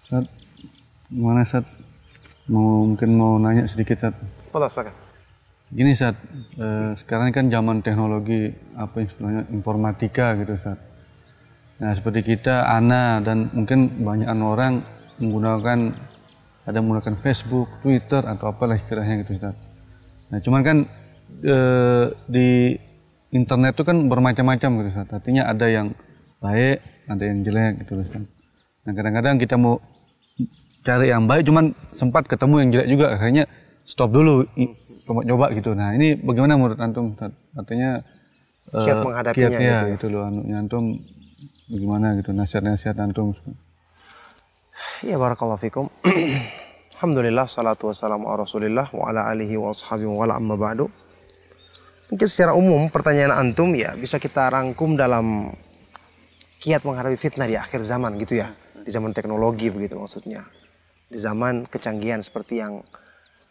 Sat, gimana Sat? Mungkin mau nanya sedikit Sat. Boleh, silakan. Gini Sat, sekarang kan zaman teknologi apa istilahnya informatika gitu Sat. Nah seperti kita, Ana dan mungkin banyak orang menggunakan Facebook, Twitter atau apalah istilahnya gitu Sat. Nah cuman kan di internet itu kan bermacam-macam gitu Sat. Artinya ada yang baik, ada yang jelek gitu Sat. Nah kadang-kadang kita mau cari yang baik cuman sempat ketemu yang jelek juga, akhirnya stop dulu coba gitu. Nah ini bagaimana menurut antum Ustaz? Artinya kiat menghadapinya gitu loh antum bagaimana gitu nasihat-nasihat antum? Ya barakallahu fikum. Alhamdulillah salatu wassalamu ala Rasulillah wa ala alihi wa ashabihi wa ala amma ba'du. Mungkin secara umum pertanyaan antum ya bisa kita rangkum dalam kiat menghadapi fitnah di akhir zaman gitu ya. Di zaman teknologi begitu maksudnya. Di zaman kecanggihan seperti yang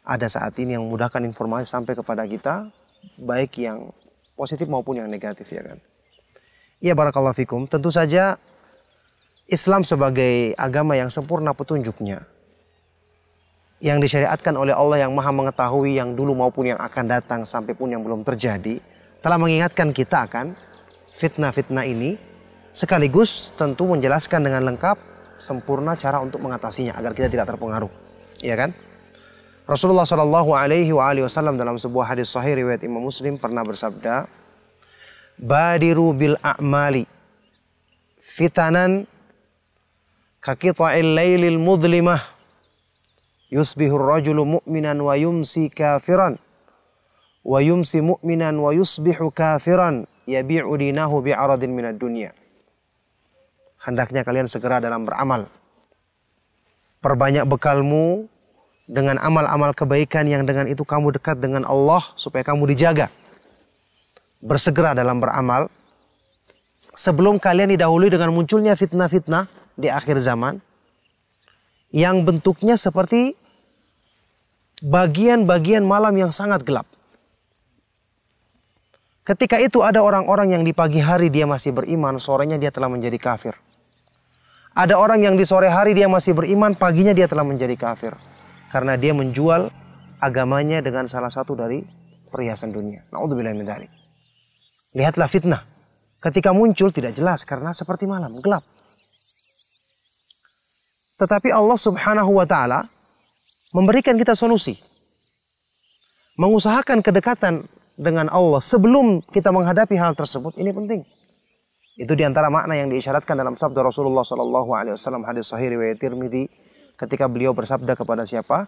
ada saat ini yang memudahkan informasi sampai kepada kita, baik yang positif maupun yang negatif ya kan. Ya barakallahu fikum, tentu saja Islam sebagai agama yang sempurna petunjuknya, yang disyariatkan oleh Allah yang maha mengetahui yang dulu maupun yang akan datang sampai pun yang belum terjadi, telah mengingatkan kita akan fitnah-fitnah ini, sekaligus tentu menjelaskan dengan lengkap sempurna cara untuk mengatasinya agar kita tidak terpengaruh, ya kan? Rasulullah Shallallahu Alaihi Wasallam dalam sebuah hadis sahih riwayat Imam Muslim pernah bersabda, "Badiru bil a'mali fitanan kaqita'il lailil mudlimah yusbihur rajulu mu'minan wa yumsi kafiran wa yumsi mu'minan wa yusbihu kafiran yabi'u dinahu bi'aradin minad dunya." Hendaknya kalian segera dalam beramal. Perbanyak bekalmu dengan amal-amal kebaikan yang dengan itu kamu dekat dengan Allah supaya kamu dijaga. Bersegera dalam beramal sebelum kalian didahului dengan munculnya fitnah-fitnah di akhir zaman yang bentuknya seperti bagian-bagian malam yang sangat gelap. Ketika itu ada orang-orang yang di pagi hari dia masih beriman, sorenya dia telah menjadi kafir. Ada orang yang di sore hari dia masih beriman, paginya dia telah menjadi kafir. Karena dia menjual agamanya dengan salah satu dari perhiasan dunia. Na'udzubillahi min dzalik. Lihatlah fitnah. Ketika muncul tidak jelas karena seperti malam, gelap. Tetapi Allah Subhanahu wa taala memberikan kita solusi. Mengusahakan kedekatan dengan Allah sebelum kita menghadapi hal tersebut, ini penting. Itu diantara makna yang diisyaratkan dalam sabda Rasulullah SAW hadis sahih riwayat Tirmidzi ketika beliau bersabda kepada siapa?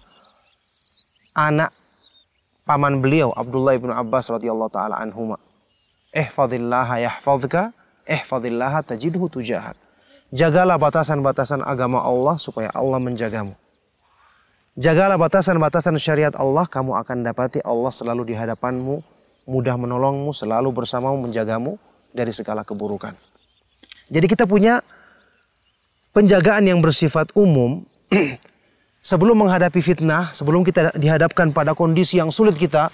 Anak paman beliau Abdullah ibnu Abbas radhiyallahu taala anhuma. Ihfazillaha yahfazka, ihfazillaha tajidhu tujahak. Jagalah batasan-batasan agama Allah supaya Allah menjagamu. Jagalah batasan-batasan syariat Allah, kamu akan dapati Allah selalu di hadapanmu, mudah menolongmu, selalu bersamamu, menjagamu dari segala keburukan. Jadi kita punya penjagaan yang bersifat umum sebelum menghadapi fitnah, sebelum kita dihadapkan pada kondisi yang sulit kita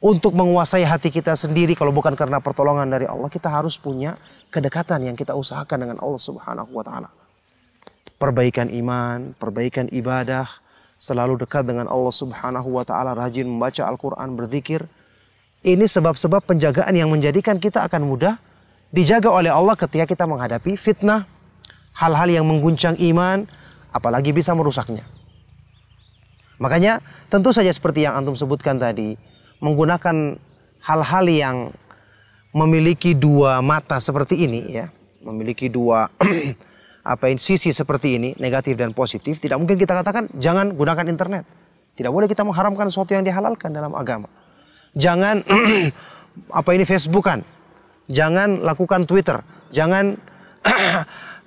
untuk menguasai hati kita sendiri kalau bukan karena pertolongan dari Allah, kita harus punya kedekatan yang kita usahakan dengan Allah Subhanahu wa taala. Perbaikan iman, perbaikan ibadah, selalu dekat dengan Allah Subhanahu wa taala, rajin membaca Al-Qur'an, berzikir. Ini sebab-sebab penjagaan yang menjadikan kita akan mudah dijaga oleh Allah ketika kita menghadapi fitnah, hal-hal yang mengguncang iman, apalagi bisa merusaknya. Makanya tentu saja seperti yang antum sebutkan tadi, menggunakan hal-hal yang memiliki dua mata seperti ini ya, memiliki dua sisi seperti ini, negatif dan positif, tidak mungkin kita katakan jangan gunakan internet. Tidak boleh kita mengharamkan sesuatu yang dihalalkan dalam agama. Jangan Facebookan, jangan lakukan Twitter, jangan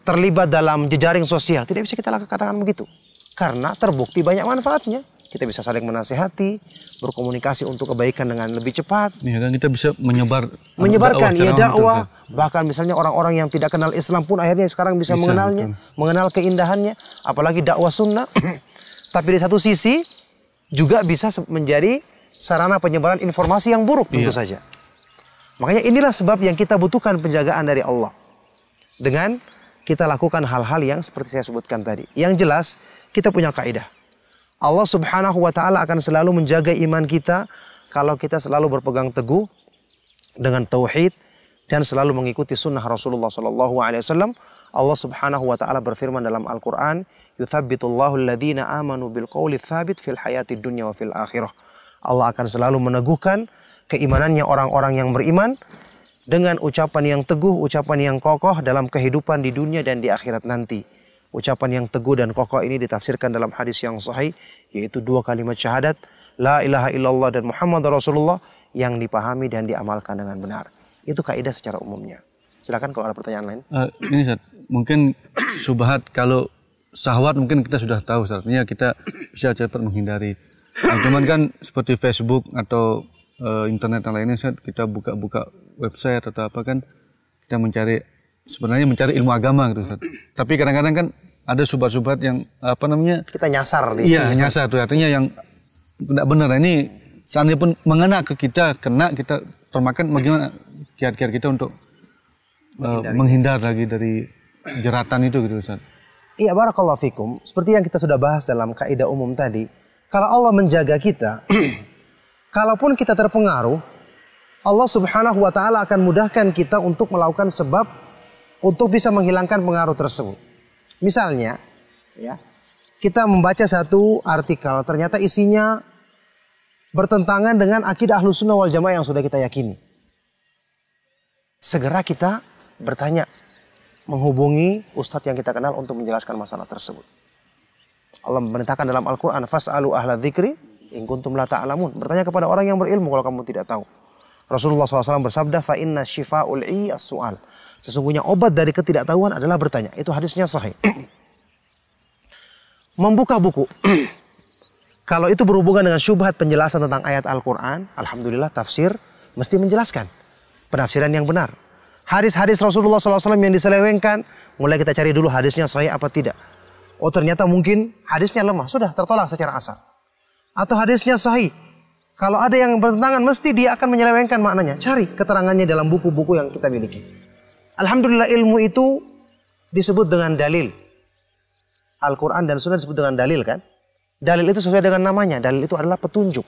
terlibat dalam jejaring sosial. Tidak bisa kita katakan begitu, karena terbukti banyak manfaatnya. Kita bisa saling menasihati, berkomunikasi untuk kebaikan dengan lebih cepat. Iya kan, kita bisa menyebarkan dakwah. Bahkan misalnya orang-orang yang tidak kenal Islam pun akhirnya sekarang bisa mengenalnya, mengenal keindahannya, apalagi dakwah sunnah. Tapi di satu sisi juga bisa menjadi sarana penyebaran informasi yang buruk tentu saja. Makanya inilah sebab yang kita butuhkan penjagaan dari Allah. Dengan kita lakukan hal-hal yang seperti saya sebutkan tadi. Yang jelas, kita punya kaidah. Allah Subhanahu wa taala akan selalu menjaga iman kita kalau kita selalu berpegang teguh dengan tauhid dan selalu mengikuti sunnah Rasulullah sallallahu alaihi wasallam. Allah Subhanahu wa taala berfirman dalam Al-Qur'an, "Yuthabbitullahu alladhina amanu bil qawli tsabit fil hayatid dunya wa fil akhirah." Allah akan selalu meneguhkan keimanannya orang-orang yang beriman dengan ucapan yang teguh, ucapan yang kokoh dalam kehidupan di dunia dan di akhirat nanti. Ucapan yang teguh dan kokoh ini ditafsirkan dalam hadis yang sahih, yaitu 2 kalimat syahadat, la ilaha illallah dan Muhammad Rasulullah, yang dipahami dan diamalkan dengan benar. Itu kaidah secara umumnya. Silakan kalau ada pertanyaan lain. Ini Ustaz, mungkin syubhat kalau syahwat mungkin kita sudah tahu, artinya kita bisa cepat menghindari. Nah, cuman kan seperti Facebook atau internet yang lainnya, Ustaz, kita buka-buka website atau apa kan, kita sebenarnya mencari ilmu agama gitu, Ustaz. Tapi kadang-kadang kan ada subhat-subhat yang kita nyasar iya, nyasar tuh, artinya yang tidak benar. Nah, ini seandainya pun mengena ke kita, kita termakan, bagaimana kiat-kiat kita untuk menghindar lagi dari jeratan itu gitu, Ustaz. Iya, barakallahu fikum. Seperti yang kita sudah bahas dalam kaidah umum tadi, kalau Allah menjaga kita, kalaupun kita terpengaruh, Allah Subhanahu wa taala akan mudahkan kita untuk melakukan sebab untuk bisa menghilangkan pengaruh tersebut. Misalnya, ya, kita membaca satu artikel, ternyata isinya bertentangan dengan akidah Ahlus Sunnah wal Jamaah yang sudah kita yakini. Segera kita bertanya, menghubungi ustadz yang kita kenal untuk menjelaskan masalah tersebut. Allah memerintahkan dalam Al-Quran, fas'alu ahla dzikri in kuntum la ta'lamun. Bertanya kepada orang yang berilmu kalau kamu tidak tahu. Rasulullah SAW bersabda, fa inna shifa'ul as-su'al. Sesungguhnya obat dari ketidaktahuan adalah bertanya. Itu hadisnya sahih. Membuka buku. Kalau itu berhubungan dengan syubhat penjelasan tentang ayat Al-Quran, alhamdulillah tafsir mesti menjelaskan penafsiran yang benar. Hadis-hadis Rasulullah SAW yang diselewengkan, mulai kita cari dulu hadisnya sahih apa tidak. Oh, ternyata mungkin hadisnya lemah, sudah tertolak secara asal. Atau hadisnya sahih. Kalau ada yang bertentangan, mesti dia akan menyelewengkan maknanya. Cari keterangannya dalam buku-buku yang kita miliki. Alhamdulillah ilmu itu disebut dengan dalil. Al-Quran dan Sunnah disebut dengan dalil kan. Dalil itu sesuai dengan namanya. Dalil itu adalah petunjuk.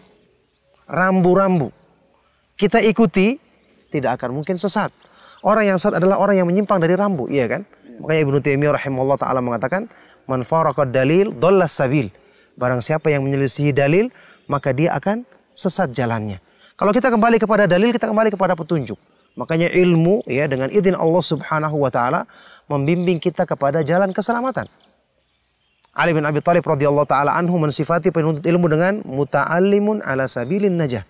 Rambu-rambu. Kita ikuti, tidak akan mungkin sesat. Orang yang sesat adalah orang yang menyimpang dari rambu. Iya kan? Makanya Ibnu Taimiyah rahimahullah ta'ala mengatakan, man faraqad dalil, dhallas sabil. Barang siapa yang menyelisihi dalil, maka dia akan sesat jalannya. Kalau kita kembali kepada dalil, kita kembali kepada petunjuk. Makanya ilmu, ya, dengan izin Allah Subhanahu wa taala membimbing kita kepada jalan keselamatan. Ali bin Abi Thalib radhiyallahu taala anhu mensifati penuntut ilmu dengan muta'allimun ala sabilin najah.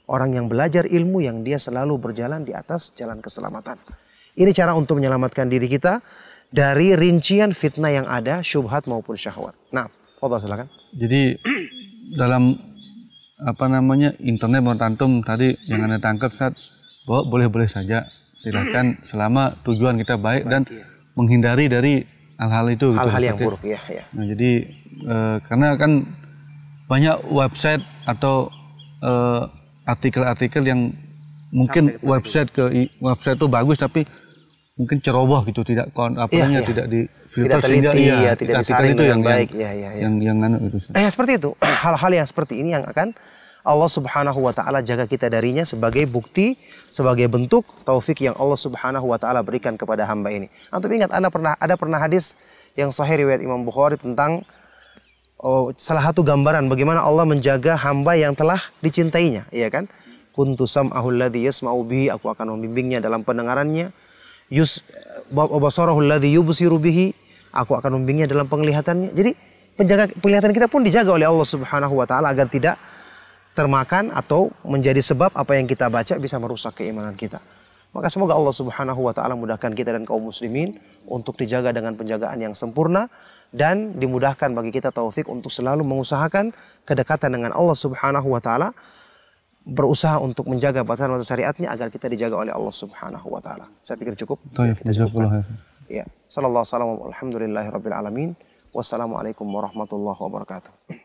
Orang yang belajar ilmu yang dia selalu berjalan di atas jalan keselamatan. Ini cara untuk menyelamatkan diri kita dari rincian fitnah yang ada, syubhat maupun syahwat. Nah, fadhal silakan. Jadi dalam internet menurut antum tadi yang Anda tangkap, Ustaz, bahwa boleh-boleh saja, silakan selama tujuan kita baik dan menghindari dari hal-hal itu. Hal-hal gitu, yang buruk, ya. Nah, jadi karena kan banyak website atau artikel-artikel yang mungkin website itu bagus tapi mungkin ceroboh gitu, tidak tidak difilter sehingga tidak disaring dengan baik. Yang itu. Seperti itu. Hal-hal yang seperti ini yang akan Allah Subhanahu wa taala jaga kita darinya sebagai bukti, sebagai bentuk taufik yang Allah Subhanahu wa taala berikan kepada hamba ini. Antum ingat ada pernah hadis yang sahih riwayat Imam Bukhari tentang salah satu gambaran bagaimana Allah menjaga hamba yang telah dicintainya, iya kan? Kuntu sam'ahu alladhi yasma'u bihi, aku akan membimbingnya dalam pendengarannya. Basarahu alladhi yubsiru bihi, aku akan membimbingnya dalam penglihatannya. Jadi penglihatan kita pun dijaga oleh Allah Subhanahu wa taala agar tidak termakan atau menjadi sebab apa yang kita baca bisa merusak keimanan kita. Maka semoga Allah Subhanahu wa taala mudahkan kita dan kaum muslimin untuk dijaga dengan penjagaan yang sempurna dan dimudahkan bagi kita taufik untuk selalu mengusahakan kedekatan dengan Allah Subhanahu wa taala, berusaha untuk menjaga batasan syariatnya agar kita dijaga oleh Allah Subhanahu wa taala. Saya pikir cukup. Ya, sallallahu alaihi wasallam, alhamdulillahirabbil alamin. Wassalamualaikum warahmatullahi wabarakatuh.